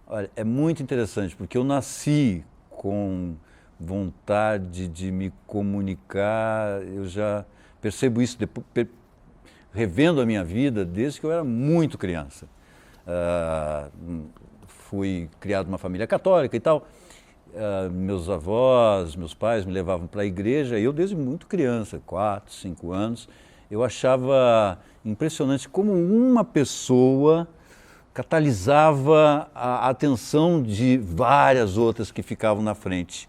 Olha, é muito interessante, porque eu nasci com vontade de me comunicar, eu já percebo isso revendo a minha vida desde que eu era muito criança. Ah, fui criado numa família católica e tal. Meus avós, meus pais me levavam para a igreja e eu desde muito criança, 4, 5 anos, eu achava impressionante como uma pessoa catalisava a atenção de várias outras que ficavam na frente.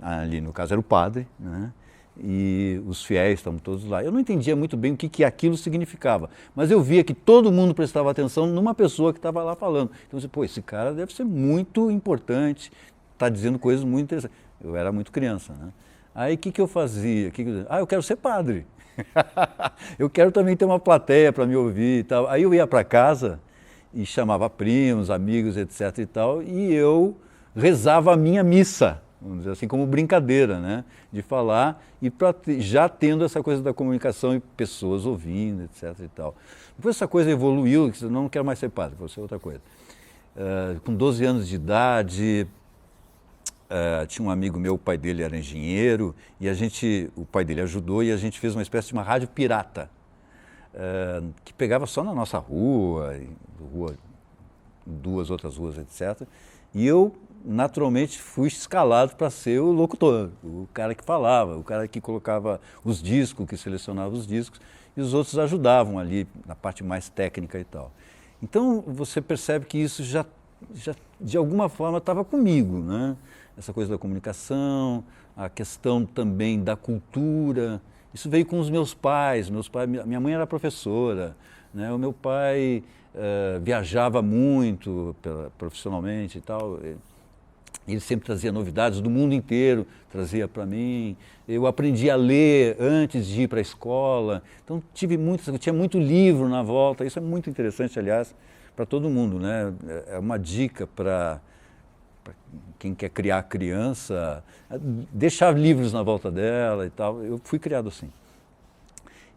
Ali no caso era o padre, né? E os fiéis estavam todos lá. Eu não entendia muito bem o que aquilo significava, mas eu via que todo mundo prestava atenção numa pessoa que estava lá falando. Então, eu disse, pô, esse cara deve ser muito importante, está dizendo coisas muito interessantes. Eu era muito criança, né? Aí o que eu fazia? Eu quero ser padre. Eu quero também ter uma plateia para me ouvir e tal. Aí eu ia para casa e chamava primos, amigos, etc. e tal, e eu rezava a minha missa, vamos dizer assim, como brincadeira, né? De falar e já tendo essa coisa da comunicação e pessoas ouvindo, etc. e tal. Depois essa coisa evoluiu, que eu não quero mais ser padre, vou ser outra coisa. Com 12 anos de idade, tinha um amigo meu, o pai dele era engenheiro, e o pai dele ajudou e a gente fez uma espécie de uma rádio pirata, que pegava só na nossa rua, duas outras ruas, etc. E eu, naturalmente, fui escalado para ser o locutor, o cara que falava, o cara que colocava os discos, que selecionava os discos, e os outros ajudavam ali na parte mais técnica e tal. Então, você percebe que isso já de alguma forma, estava comigo, né? Essa coisa da comunicação, a questão também da cultura. Isso veio com os meus pais. Minha mãe era professora, né? O meu pai viajava muito profissionalmente e tal. Ele sempre trazia novidades do mundo inteiro, trazia para mim. Eu aprendi a ler antes de ir para a escola. Então, tinha muito livro na volta. Isso é muito interessante, aliás, para todo mundo, né? É uma dica para quem quer criar criança, deixar livros na volta dela e tal. Eu fui criado assim.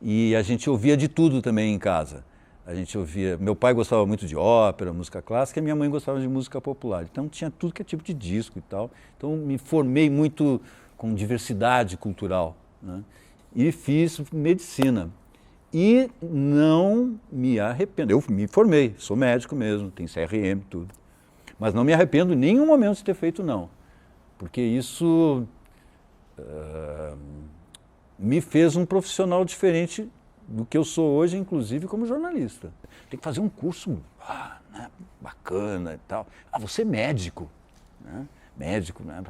E a gente ouvia de tudo também em casa. A gente ouvia, meu pai gostava muito de ópera, música clássica, e minha mãe gostava de música popular. Então tinha tudo que é tipo de disco e tal. Então me formei muito com diversidade cultural, né? E fiz medicina. E não me arrependo. Eu me formei, sou médico mesmo, tenho CRM, tudo. Mas não me arrependo em nenhum momento de ter feito, não. Porque isso me fez um profissional diferente do que eu sou hoje, inclusive como jornalista. Tem que fazer um curso né, bacana e tal. Você é médico, né? Médico, né?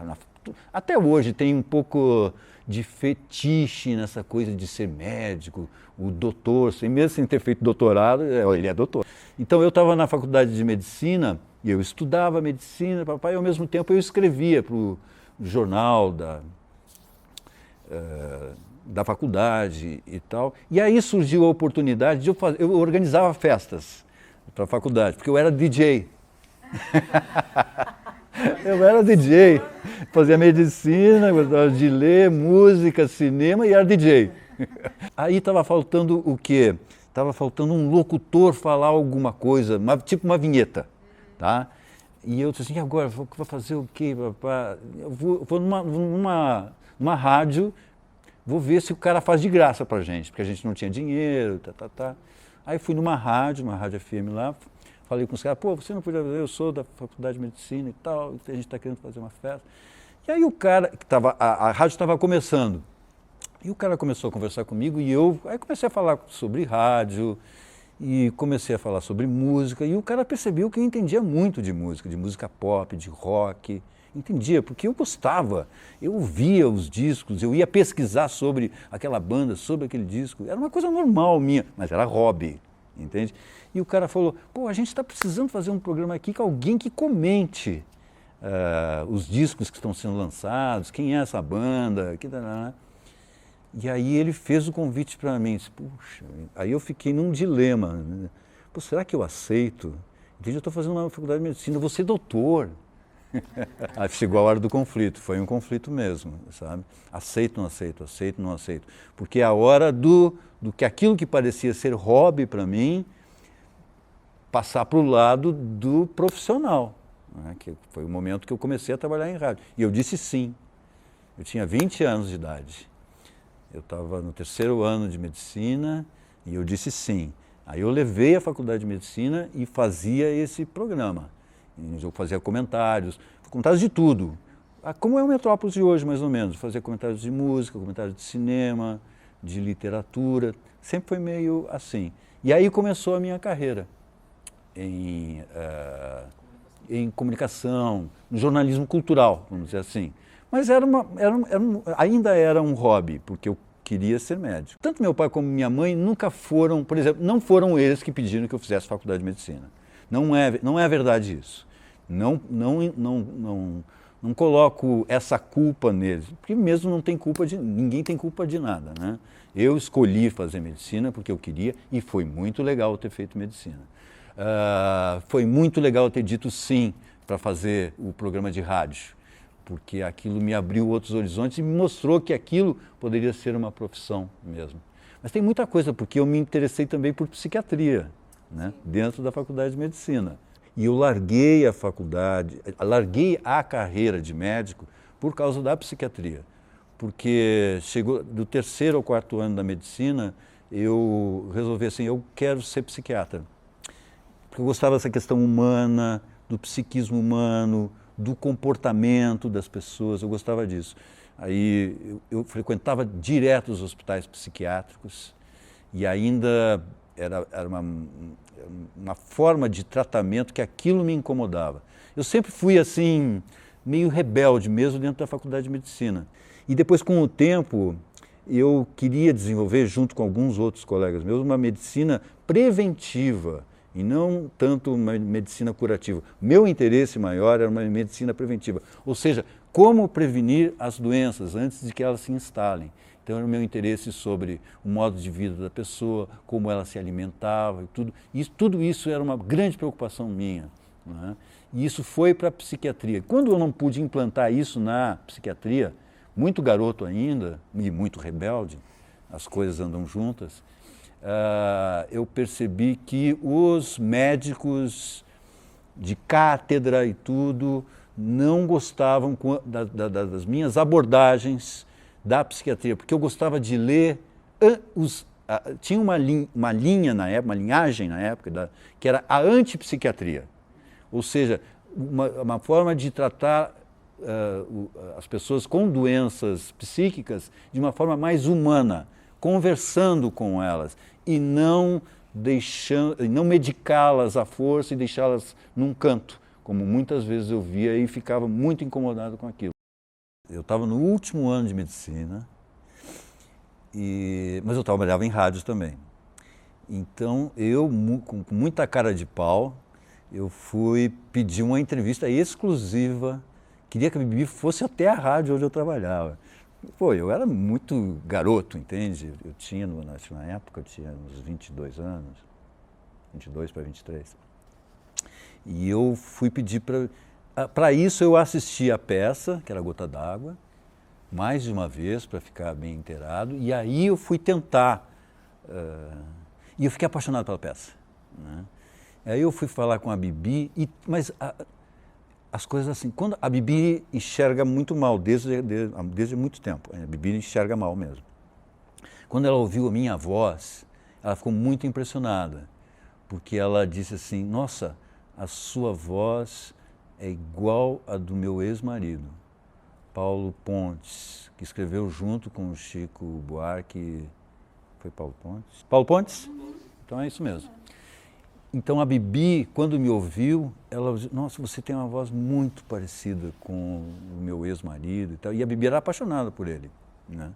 Até hoje tem um pouco de fetiche nessa coisa de ser médico, o doutor, mesmo sem ter feito doutorado, ele é doutor. Então eu estava na faculdade de medicina e eu estudava medicina, papai, e ao mesmo tempo eu escrevia para o jornal da faculdade e tal. E aí surgiu a oportunidade de eu organizava festas para a faculdade, porque eu era DJ. Eu era DJ, fazia medicina, gostava de ler, música, cinema e era DJ. Aí estava faltando o quê? Estava faltando um locutor falar alguma coisa, tipo uma vinheta, tá? E eu disse assim, e agora, vou fazer o quê? Eu vou numa rádio, vou ver se o cara faz de graça pra gente, porque a gente não tinha dinheiro, tá. Aí fui numa rádio FM lá, falei com os caras, pô, você não podia ver, eu sou da faculdade de medicina e tal, a gente está querendo fazer uma festa. E aí o cara, a rádio estava começando, e o cara começou a conversar comigo e aí comecei a falar sobre rádio, e comecei a falar sobre música, e o cara percebeu que eu entendia muito de música pop, de rock, entendia, porque eu gostava, eu ouvia os discos, eu ia pesquisar sobre aquela banda, sobre aquele disco, era uma coisa normal minha, mas era hobby, entende? E o cara falou, pô, a gente está precisando fazer um programa aqui com alguém que comente os discos que estão sendo lançados, quem é essa banda, E aí ele fez o convite para mim, disse, puxa, aí eu fiquei num dilema, né? Pô, será que eu aceito? Entende? Eu estou fazendo uma faculdade de medicina, vou ser doutor. Aí chegou a hora do conflito, foi um conflito mesmo, sabe? Aceito, não aceito, aceito, não aceito. Porque é a hora do que aquilo que parecia ser hobby para mim, passar para o lado do profissional, né, que foi o momento que eu comecei a trabalhar em rádio. E eu disse sim. Eu tinha 20 anos de idade. Eu estava no 3º ano de medicina e eu disse sim. Aí eu levei a faculdade de medicina e fazia esse programa. Eu fazia comentários de tudo. Como é o Metrópolis de hoje, mais ou menos. Fazia comentários de música, comentários de cinema, de literatura. Sempre foi meio assim. E aí começou a minha carreira em comunicação, no jornalismo cultural, vamos dizer assim. Mas ainda era um hobby, porque eu queria ser médico. Tanto meu pai como minha mãe nunca foram, por exemplo, não foram eles que pediram que eu fizesse faculdade de medicina. Não é verdade isso. Não coloco essa culpa neles, porque mesmo ninguém tem culpa de nada, né? Eu escolhi fazer medicina porque eu queria e foi muito legal ter feito medicina. Foi muito legal ter dito sim para fazer o programa de rádio, porque aquilo me abriu outros horizontes e me mostrou que aquilo poderia ser uma profissão mesmo. Mas tem muita coisa, porque eu me interessei também por psiquiatria, né, dentro da faculdade de medicina. E eu larguei a faculdade, larguei a carreira de médico por causa da psiquiatria. Porque chegou do 3º ao 4º ano da medicina, eu resolvi assim, eu quero ser psiquiatra. Porque eu gostava dessa questão humana, do psiquismo humano, do comportamento das pessoas, eu gostava disso. Aí eu frequentava direto os hospitais psiquiátricos e ainda era uma forma de tratamento que aquilo me incomodava. Eu sempre fui assim, meio rebelde mesmo dentro da faculdade de medicina. E depois, com o tempo, eu queria desenvolver, junto com alguns outros colegas meus, uma medicina preventiva e não tanto uma medicina curativa. Meu interesse maior era uma medicina preventiva, ou seja, como prevenir as doenças antes de que elas se instalem. Então era o meu interesse sobre o modo de vida da pessoa, como ela se alimentava e tudo. Tudo isso era uma grande preocupação minha, né? E isso foi para a psiquiatria. Quando eu não pude implantar isso na psiquiatria, muito garoto ainda e muito rebelde, as coisas andam juntas, eu percebi que os médicos de cátedra e tudo não gostavam das minhas abordagens da psiquiatria, porque eu gostava de ler tinha uma linha na época, uma linhagem na época, que era a antipsiquiatria, ou seja, uma forma de tratar as pessoas com doenças psíquicas de uma forma mais humana, conversando com elas e não medicá-las à força e deixá-las num canto, como muitas vezes eu via e ficava muito incomodado com aquilo. Eu estava no último ano de medicina, mas eu trabalhava em rádio também. Então, eu, com muita cara de pau, eu fui pedir uma entrevista exclusiva, queria que a Bibi fosse até a rádio onde eu trabalhava. Pô, eu era muito garoto, entende? Eu tinha, na época, eu tinha uns 22 anos, 22 para 23. E eu fui pedir para isso eu assisti a peça, que era Gota d'Água, mais de uma vez, para ficar bem inteirado, e aí eu fui tentar, e eu fiquei apaixonado pela peça, né? Aí eu fui falar com a Bibi, mas as coisas assim, quando a Bibi enxerga muito mal, desde muito tempo, a Bibi enxerga mal mesmo. Quando ela ouviu a minha voz, ela ficou muito impressionada, porque ela disse assim, nossa, a sua voz é igual a do meu ex-marido, Paulo Pontes, que escreveu junto com o Chico Buarque. Foi Paulo Pontes? Paulo Pontes? Então é isso mesmo. Então a Bibi, quando me ouviu, ela disse, nossa, você tem uma voz muito parecida com o meu ex-marido e tal. E a Bibi era apaixonada por ele, né?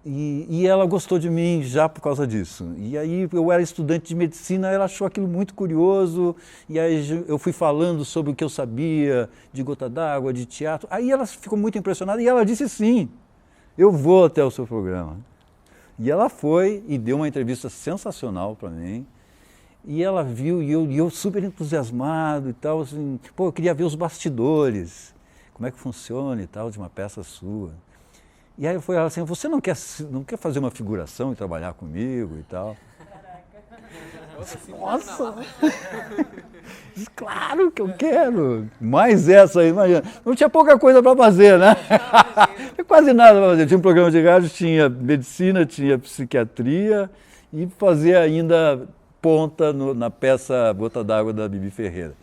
E ela gostou de mim já por causa disso. E aí eu era estudante de medicina, ela achou aquilo muito curioso, e aí eu fui falando sobre o que eu sabia de Gota d'Água, de teatro. Aí ela ficou muito impressionada e ela disse sim, eu vou até o seu programa. E ela foi e deu uma entrevista sensacional para mim. E ela viu, e eu super entusiasmado e tal, assim, pô, eu queria ver os bastidores, como é que funciona e tal, de uma peça sua. E aí foi ela assim, você não quer fazer uma figuração e trabalhar comigo e tal? Nossa! Claro que eu quero! Mais essa aí, imagina. Não tinha pouca coisa para fazer, né? Quase nada para fazer. Tinha um programa de rádio, tinha medicina, tinha psiquiatria e fazia ainda ponta na peça Gota d'Água da Bibi Ferreira.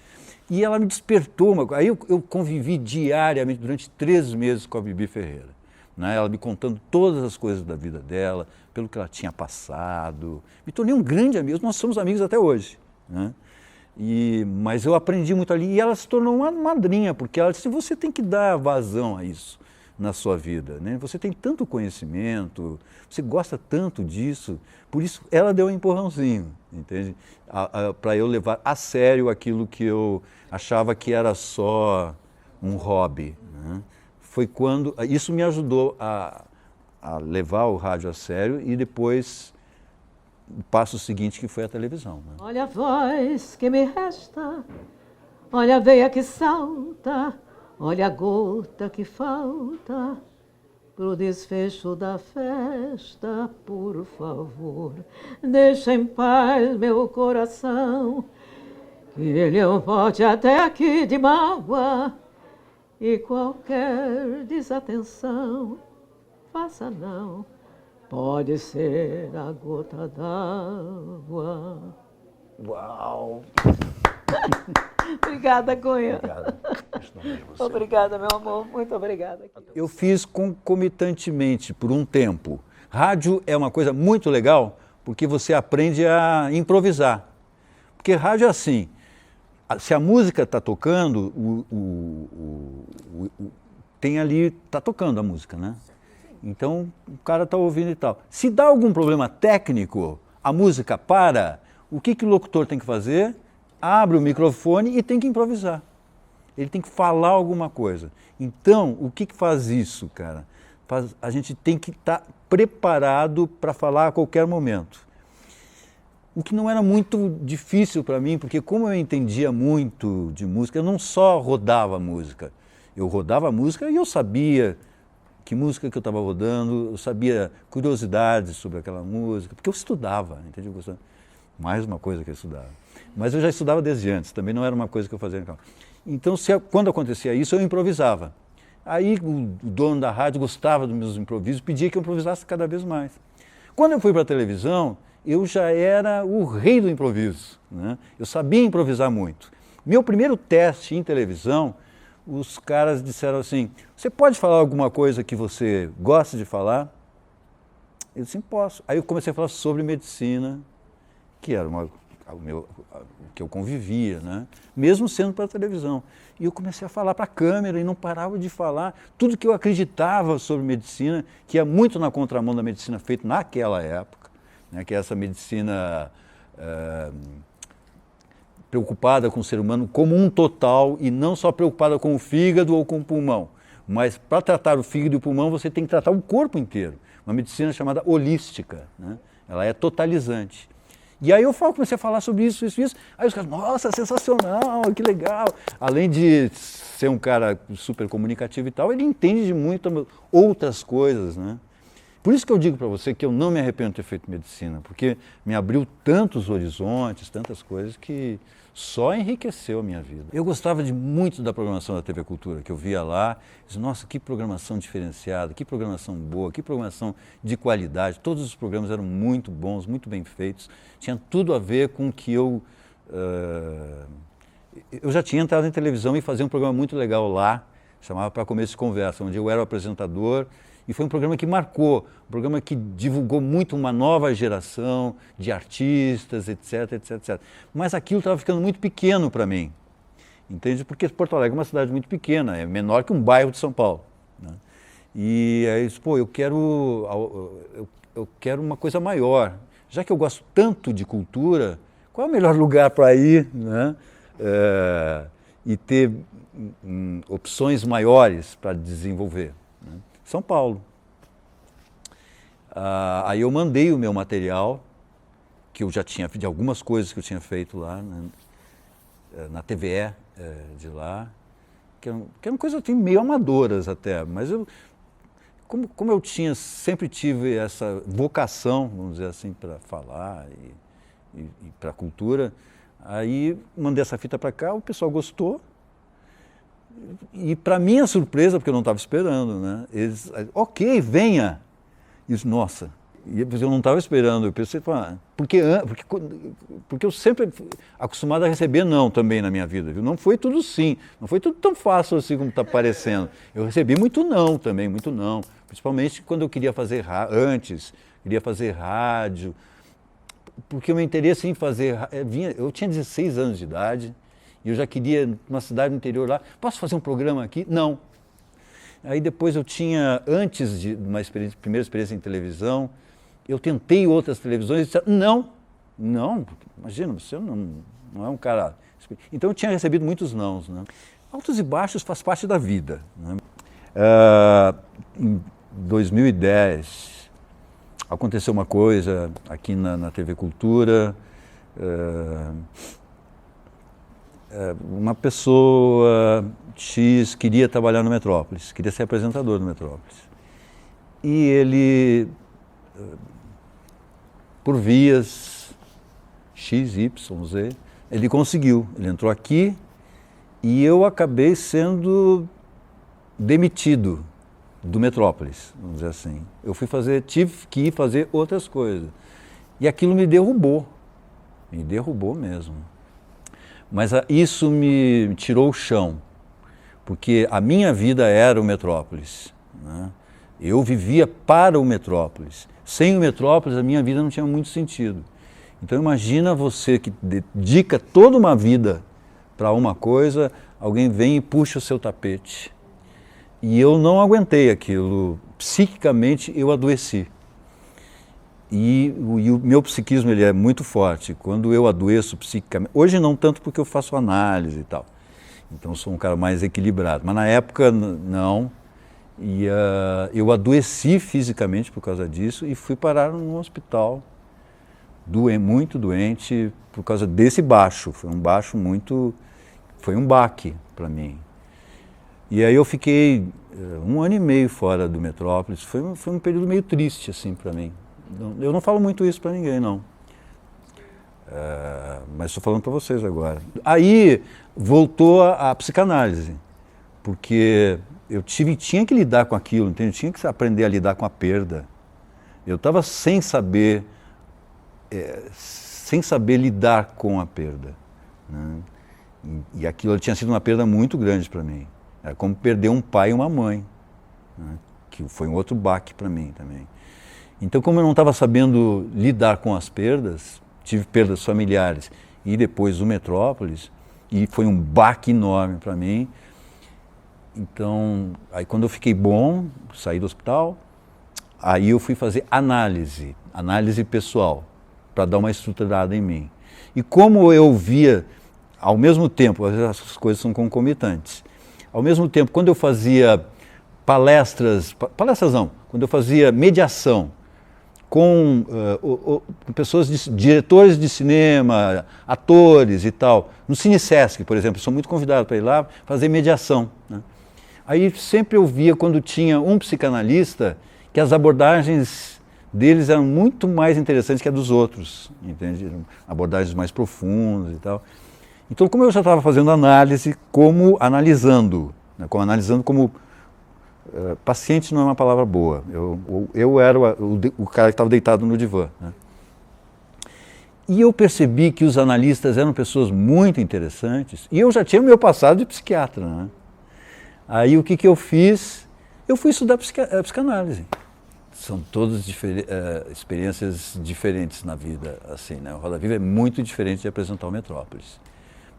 E ela me despertou uma coisa. Aí eu convivi diariamente durante 3 meses com a Bibi Ferreira. Né? Ela me contando todas as coisas da vida dela, pelo que ela tinha passado. Me tornei um grande amigo. Nós somos amigos até hoje. Né? Mas eu aprendi muito ali. E ela se tornou uma madrinha, porque ela disse, você tem que dar vazão a isso na sua vida. Né? Você tem tanto conhecimento, você gosta tanto disso. Por isso ela deu um empurrãozinho, entende? Para eu levar a sério aquilo que eu achava que era só um hobby. Né? Foi quando... Isso me ajudou a levar o rádio a sério e depois o passo seguinte que foi a televisão. Né? Olha a voz que me resta, olha a veia que salta, olha a gota que falta pro desfecho da festa, por favor, deixa em paz meu coração, que ele é um pote até aqui de mágoa, e qualquer desatenção, faça não, pode ser a gota d'água. Uau! Obrigada, Cunha. Obrigado. Obrigada, meu amor. Muito obrigada. Eu fiz concomitantemente por um tempo. Rádio é uma coisa muito legal porque você aprende a improvisar. Porque rádio é assim, se a música está tocando, tem ali, está tocando a música, né? Então o cara está ouvindo e tal. Se dá algum problema técnico, a música para, o que o locutor tem que fazer? Abre o microfone e tem que improvisar. Ele tem que falar alguma coisa. Então, o que faz isso, cara? A gente tem que estar preparado para falar a qualquer momento. O que não era muito difícil para mim, porque como eu entendia muito de música, eu não só rodava música. Eu rodava música e eu sabia que música que eu estava rodando, eu sabia curiosidades sobre aquela música, porque eu estudava, entendeu? Mais uma coisa que eu estudava. Mas eu já estudava desde antes, também não era uma coisa que eu fazia. Então, quando acontecia isso, eu improvisava. Aí o dono da rádio gostava dos meus improvisos, pedia que eu improvisasse cada vez mais. Quando eu fui para a televisão, eu já era o rei do improviso. Né? Eu sabia improvisar muito. Meu primeiro teste em televisão, os caras disseram assim, você pode falar alguma coisa que você gosta de falar? Eu disse, posso. Aí eu comecei a falar sobre medicina, que era o que eu convivia, né? Mesmo sendo para a televisão. E eu comecei a falar para a câmera e não parava de falar tudo que eu acreditava sobre medicina, que é muito na contramão da medicina feita naquela época, né? Que é essa medicina preocupada com o ser humano como um total e não só preocupada com o fígado ou com o pulmão. Mas para tratar o fígado e o pulmão você tem que tratar o corpo inteiro. Uma medicina chamada holística, né? Ela é totalizante. E aí eu comecei a falar sobre isso. Aí os caras, nossa, sensacional, que legal. Além de ser um cara super comunicativo e tal, ele entende de muitas outras coisas, né? Por isso que eu digo para você que eu não me arrependo de ter feito medicina, porque me abriu tantos horizontes, tantas coisas que só enriqueceu a minha vida. Eu gostava muito da programação da TV Cultura, que eu via lá, disse, nossa, que programação diferenciada, que programação boa, que programação de qualidade. Todos os programas eram muito bons, muito bem feitos, tinha tudo a ver com o que eu já tinha entrado em televisão e fazia um programa muito legal lá, chamava Para Começo de Conversa, onde eu era o apresentador. E foi um programa que marcou, um programa que divulgou muito uma nova geração de artistas, etc, etc, etc. Mas aquilo estava ficando muito pequeno para mim, entende? Porque Porto Alegre é uma cidade muito pequena, é menor que um bairro de São Paulo. Né? E aí eu disse, pô, eu quero uma coisa maior. Já que eu gosto tanto de cultura, qual é o melhor lugar para ir, né? E ter opções maiores para desenvolver? Né? São Paulo. Aí eu mandei o meu material, que eu já tinha, de algumas coisas que eu tinha feito lá, né, na TVE de lá, que eram coisas assim, meio amadoras até, mas como eu sempre tive essa vocação, vamos dizer assim, para falar e para a cultura. Aí mandei essa fita para cá, o pessoal gostou. E para minha surpresa, porque eu não estava esperando, né? Eles, ok, venha. E disse, nossa, eu não estava esperando. Eu pensei, porque eu sempre fui acostumado a receber não também na minha vida, viu? Não foi tudo sim, não foi tudo tão fácil assim como está parecendo. Eu recebi muito não também, muito não. Principalmente quando eu queria fazer queria fazer rádio, porque o meu interesse em fazer, eu tinha 16 anos de idade, e eu já queria, numa cidade do interior lá, posso fazer um programa aqui? Não. Aí depois eu tinha, antes de uma primeira experiência em televisão, eu tentei outras televisões e disseram, não, imagina, você não é um cara... Então eu tinha recebido muitos nãos, né? Altos e baixos faz parte da vida, né? Em 2010, aconteceu uma coisa aqui na TV Cultura, uma pessoa X queria trabalhar no Metrópolis, queria ser apresentador do Metrópolis. E ele, por vias X, Y, Z, ele conseguiu. Ele entrou aqui e eu acabei sendo demitido do Metrópolis, vamos dizer assim. Tive que ir fazer outras coisas. E aquilo me derrubou mesmo. Mas isso me tirou o chão, porque a minha vida era o Metrópolis, né? Eu vivia para o Metrópolis. Sem o Metrópolis, a minha vida não tinha muito sentido. Então imagina você que dedica toda uma vida para uma coisa, alguém vem e puxa o seu tapete. E eu não aguentei aquilo. Psiquicamente eu adoeci. E o meu psiquismo ele é muito forte. Quando eu adoeço psiquicamente, hoje não tanto porque eu faço análise e tal, então sou um cara mais equilibrado, mas na época não, e eu adoeci fisicamente por causa disso e fui parar num hospital, muito doente por causa desse baixo. Foi um baque para mim. E aí eu fiquei 1 ano e meio fora do Metrópolis. Foi um período meio triste assim para mim. Eu não falo muito isso para ninguém, não. Mas estou falando para vocês agora. Aí voltou a psicanálise, porque eu tinha que lidar com aquilo, entende? Eu tinha que aprender a lidar com a perda. Eu estava sem saber lidar com a perda, né? E aquilo tinha sido uma perda muito grande para mim. Era como perder um pai e uma mãe, né? Que foi um outro baque para mim também. Então, como eu não estava sabendo lidar com as perdas, tive perdas familiares e depois o Metrópolis, e foi um baque enorme para mim. Então, aí quando eu fiquei bom, saí do hospital, aí eu fui fazer análise pessoal, para dar uma estruturada em mim. E como eu via, ao mesmo tempo, as coisas são concomitantes, ao mesmo tempo, quando eu fazia quando eu fazia mediação, com pessoas, diretores de cinema, atores e tal. No Cine Sesc, por exemplo, sou muito convidado para ir lá fazer mediação, né? Aí sempre eu via, quando tinha um psicanalista, que as abordagens deles eram muito mais interessantes que a dos outros, entende? Abordagens mais profundas e tal. Então, como eu já estava fazendo análise, analisando como paciente não é uma palavra boa. Eu era o cara que estava deitado no divã, né? E eu percebi que os analistas eram pessoas muito interessantes, e eu já tinha o meu passado de psiquiatra, né? Aí o que eu fiz? Eu fui estudar psicanálise. São todas experiências diferentes na vida, assim, né? O Roda Viva é muito diferente de apresentar o Metrópolis.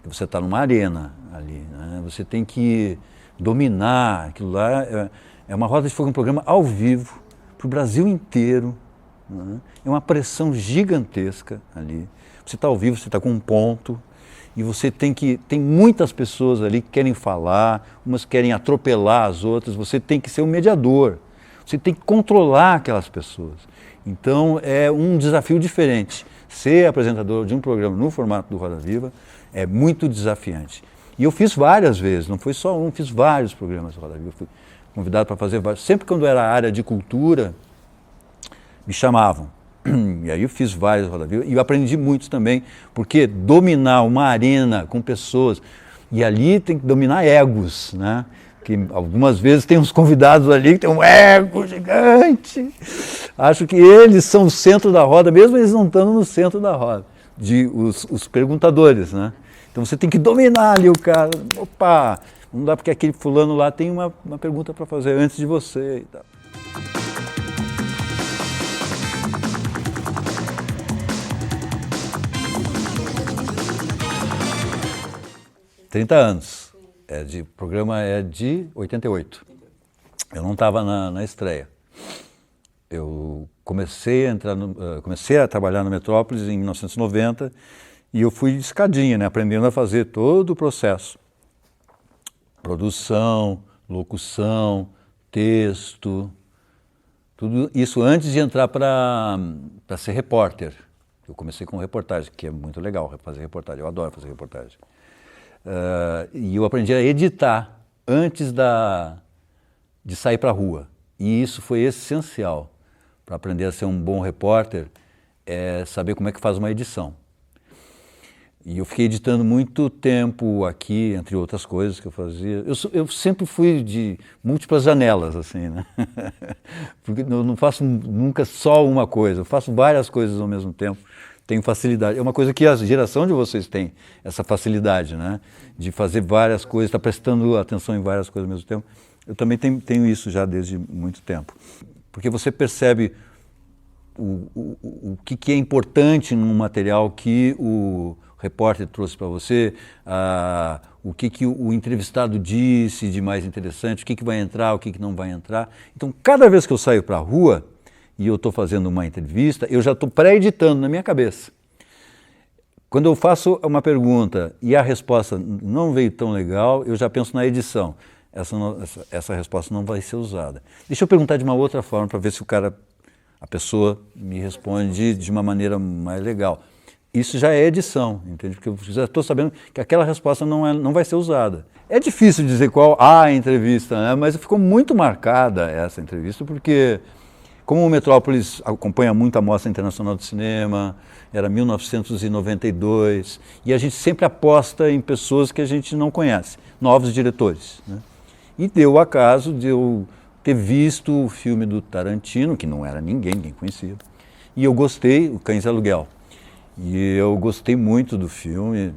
Você está numa arena ali, né? Você tem que dominar aquilo lá. É uma roda de fogo, um programa ao vivo, para o Brasil inteiro, né? É uma pressão gigantesca ali. Você está ao vivo, você está com um ponto, e você tem muitas pessoas ali que querem falar, umas querem atropelar as outras, você tem que ser um mediador, você tem que controlar aquelas pessoas. Então é um desafio diferente. Ser apresentador de um programa no formato do Roda Viva é muito desafiante. E eu fiz várias vezes, não foi só um, fiz vários programas do Roda Viva. Eu fui convidado para fazer vários. Sempre quando era área de cultura, me chamavam. E aí eu fiz vários Roda Viva e eu aprendi muito também, porque dominar uma arena com pessoas, e ali tem que dominar egos, né? Que algumas vezes tem uns convidados ali que tem um ego gigante. Acho que eles são o centro da roda, mesmo eles não estando no centro da roda, os perguntadores, né? Então você tem que dominar ali o cara. Opa, não dá porque aquele fulano lá tem uma pergunta para fazer antes de você e tal. 30 anos. O programa é de 88. Eu não estava na estreia. Eu comecei a trabalhar no Metrópolis em 1990 e eu fui de escadinha, né, aprendendo a fazer todo o processo. Produção, locução, texto, tudo isso antes de entrar para ser repórter. Eu comecei com reportagem, que é muito legal fazer reportagem, eu adoro fazer reportagem. E eu aprendi a editar antes de sair para a rua. E isso foi essencial para aprender a ser um bom repórter, saber como é que faz uma edição. E eu fiquei editando muito tempo aqui, entre outras coisas que eu fazia. Eu sempre fui de múltiplas janelas, assim, né? Porque eu não faço nunca só uma coisa, eu faço várias coisas ao mesmo tempo. Tenho facilidade. É uma coisa que a geração de vocês tem, essa facilidade, né? De fazer várias coisas, estar prestando atenção em várias coisas ao mesmo tempo. Eu também tenho isso já desde muito tempo. Porque você percebe o que é importante num material que o repórter trouxe para você, o que o entrevistado disse de mais interessante, o que vai entrar, o que não vai entrar. Então, cada vez que eu saio para a rua, e eu estou fazendo uma entrevista, eu já estou pré-editando na minha cabeça. Quando eu faço uma pergunta e a resposta não veio tão legal, eu já penso na edição. Essa resposta não vai ser usada. Deixa eu perguntar de uma outra forma para ver se a pessoa me responde de uma maneira mais legal. Isso já é edição, entende? Porque eu já estou sabendo que aquela resposta não vai ser usada. É difícil dizer qual a entrevista, né? Mas ficou muito marcada essa entrevista, porque como o Metrópolis acompanha muito a Mostra Internacional de Cinema, era 1992, e a gente sempre aposta em pessoas que a gente não conhece, novos diretores, né? E deu o acaso de eu ter visto o filme do Tarantino, que não era ninguém conhecia, e eu gostei, O Cães de Aluguel. E eu gostei muito do filme e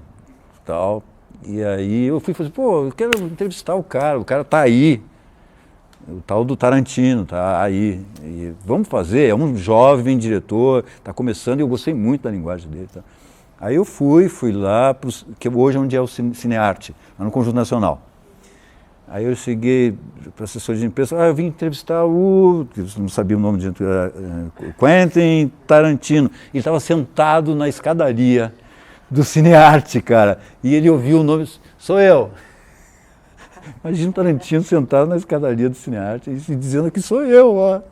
tal, e aí eu fui fazer, eu quero entrevistar o cara tá aí. O tal do Tarantino, tá aí, e vamos fazer, é um jovem diretor, está começando e eu gostei muito da linguagem dele. Tá? Aí eu fui lá, que hoje é onde é o Cinearte, lá no Conjunto Nacional. Aí eu cheguei para o assessor de imprensa, eu vim entrevistar não sabia o nome de Quentin Tarantino. Ele estava sentado na escadaria do Cinearte, cara, e ele ouviu o nome, sou eu. Imagina o Tarantino sentado na escadaria do Cinearte e dizendo que sou eu.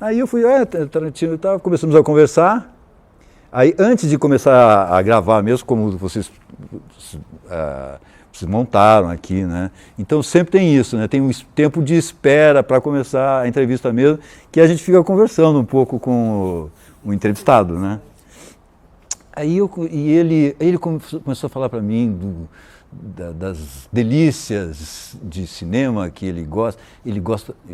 Aí eu fui, Tarantino e tal, começamos a conversar. Aí antes de começar a gravar mesmo, como vocês montaram aqui, né? Então sempre tem isso, né? Tem um tempo de espera para começar a entrevista mesmo, que a gente fica conversando um pouco com o entrevistado, né? Aí ele começou a falar para mim das delícias de cinema que ele gosta, ele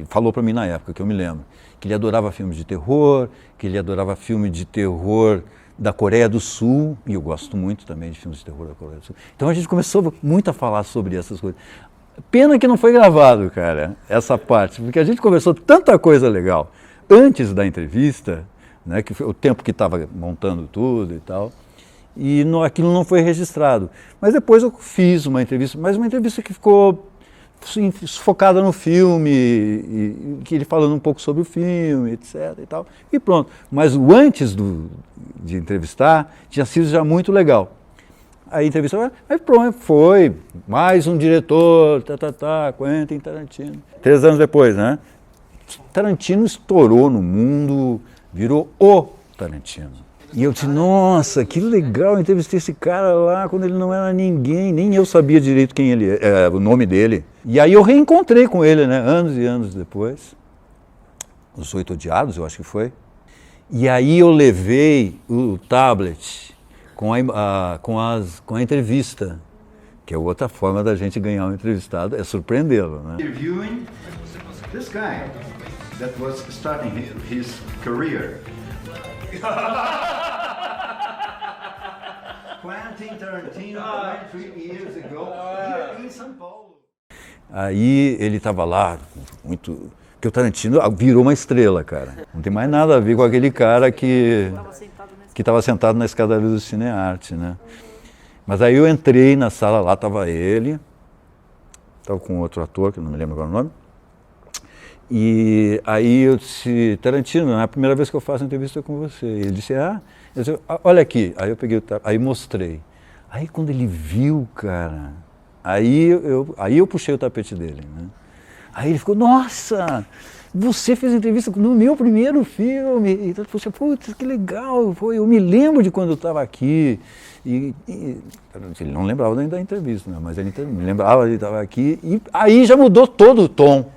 falou para mim na época, que eu me lembro, que ele adorava filmes de terror, que ele adorava filme de terror da Coreia do Sul, e eu gosto muito também de filmes de terror da Coreia do Sul. Então a gente começou muito a falar sobre essas coisas. Pena que não foi gravado, cara, essa parte, porque a gente conversou tanta coisa legal antes da entrevista, né, que foi o tempo que estava montando tudo e tal, e aquilo não foi registrado. Mas depois eu fiz uma entrevista, mas uma entrevista que ficou assim, focada no filme, e que ele falando um pouco sobre o filme, etc. e tal, e pronto. Mas o antes de entrevistar tinha sido já muito legal. Aí a entrevista, aí pronto, foi mais um diretor, Quentin Tarantino. 3 anos depois, né? Tarantino estourou no mundo, virou o Tarantino. E eu disse, nossa, que legal, eu entrevistei esse cara lá quando ele não era ninguém, nem eu sabia direito quem ele o nome dele. E aí eu reencontrei com ele, né, anos e anos depois, Os Oito Odiados, eu acho que foi. E aí eu levei o tablet com a entrevista, que é outra forma da gente ganhar um entrevistado, é surpreendê-lo, né? Interviewing this guy that was starting his career. Quentin Tarantino, 23 years ago, here in São Paulo. Aí ele estava lá, muito... Porque o Tarantino virou uma estrela, cara. Não tem mais nada a ver com aquele cara que estava sentado na escadaria do Cinearte, né? Mas aí eu entrei na sala, lá estava ele, estava com outro ator, que eu não me lembro agora o nome. E aí eu disse, Tarantino, é a primeira vez que eu faço entrevista com você. E ele disse, eu disse, olha aqui. Aí eu peguei aí mostrei. Aí quando ele viu, cara, aí eu puxei o tapete dele, né? Aí ele ficou, nossa, você fez entrevista no meu primeiro filme. E eu falei, putz, que legal, eu me lembro de quando eu estava aqui. E ele não lembrava da entrevista, né? Mas ele me lembrava, ele estava aqui. E aí já mudou todo o tom.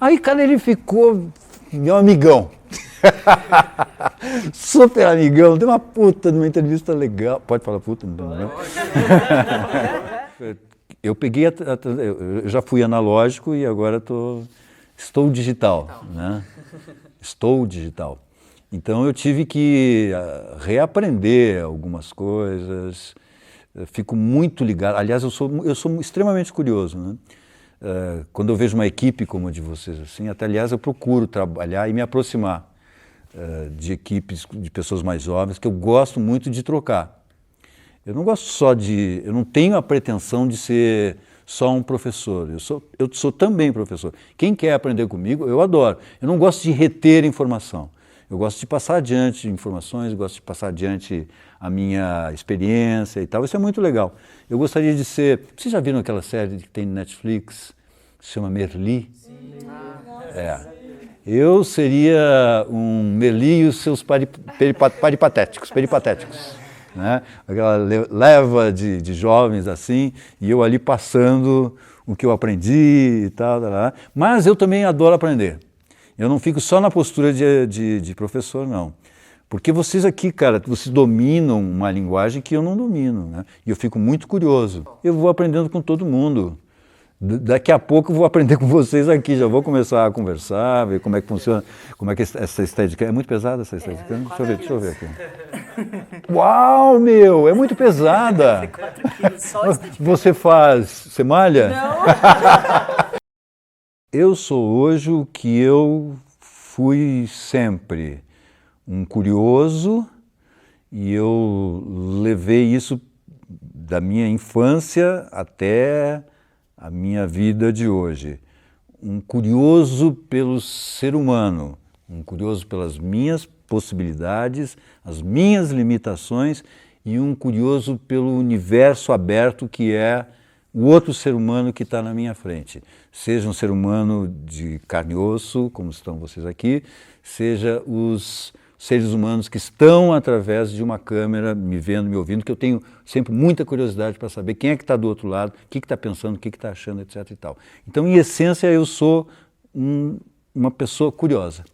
Aí, cara, ele ficou meu amigão. Super amigão, deu uma puta numa entrevista legal. Pode falar puta? Não. Eu peguei, eu já fui analógico e agora estou digital, né? Estou digital. Então eu tive que reaprender algumas coisas, eu fico muito ligado, aliás eu sou extremamente curioso, né? Quando eu vejo uma equipe como a de vocês, assim, até aliás eu procuro trabalhar e me aproximar de equipes, de pessoas mais jovens, que eu gosto muito de trocar. Eu não gosto só eu não tenho a pretensão de ser só um professor, eu sou também professor. Quem quer aprender comigo, eu adoro. Eu não gosto de reter informação, eu gosto de passar adiante informações, eu gosto de passar adiante a minha experiência e tal, isso é muito legal. Eu gostaria de ser... Vocês já viram aquela série que tem no Netflix, que se chama Merli? Sim. Eu seria um Merli e os seus peripatéticos. Né? Aquela leva de jovens assim, e eu ali passando o que eu aprendi e tal, mas eu também adoro aprender. Eu não fico só na postura de professor, não. Porque vocês aqui, cara, vocês dominam uma linguagem que eu não domino, né? E eu fico muito curioso. Eu vou aprendendo com todo mundo. Daqui a pouco eu vou aprender com vocês aqui, já vou começar a conversar, ver como é que funciona, como é que essa estética... É muito pesada essa estética? Deixa eu ver aqui. Uau, meu, é muito pesada. 4 quilos, só você malha? Não. Eu sou hoje o que eu fui sempre, um curioso, e eu levei isso da minha infância até a minha vida de hoje. Um curioso pelo ser humano, um curioso pelas minhas possibilidades, as minhas limitações e um curioso pelo universo aberto que é o outro ser humano que está na minha frente. Seja um ser humano de carne e osso, como estão vocês aqui, seja os seres humanos que estão através de uma câmera, me vendo, me ouvindo, que eu tenho sempre muita curiosidade para saber quem é que está do outro lado, o que está pensando, o que está achando, etc. e tal. Então, em essência, eu sou uma pessoa curiosa.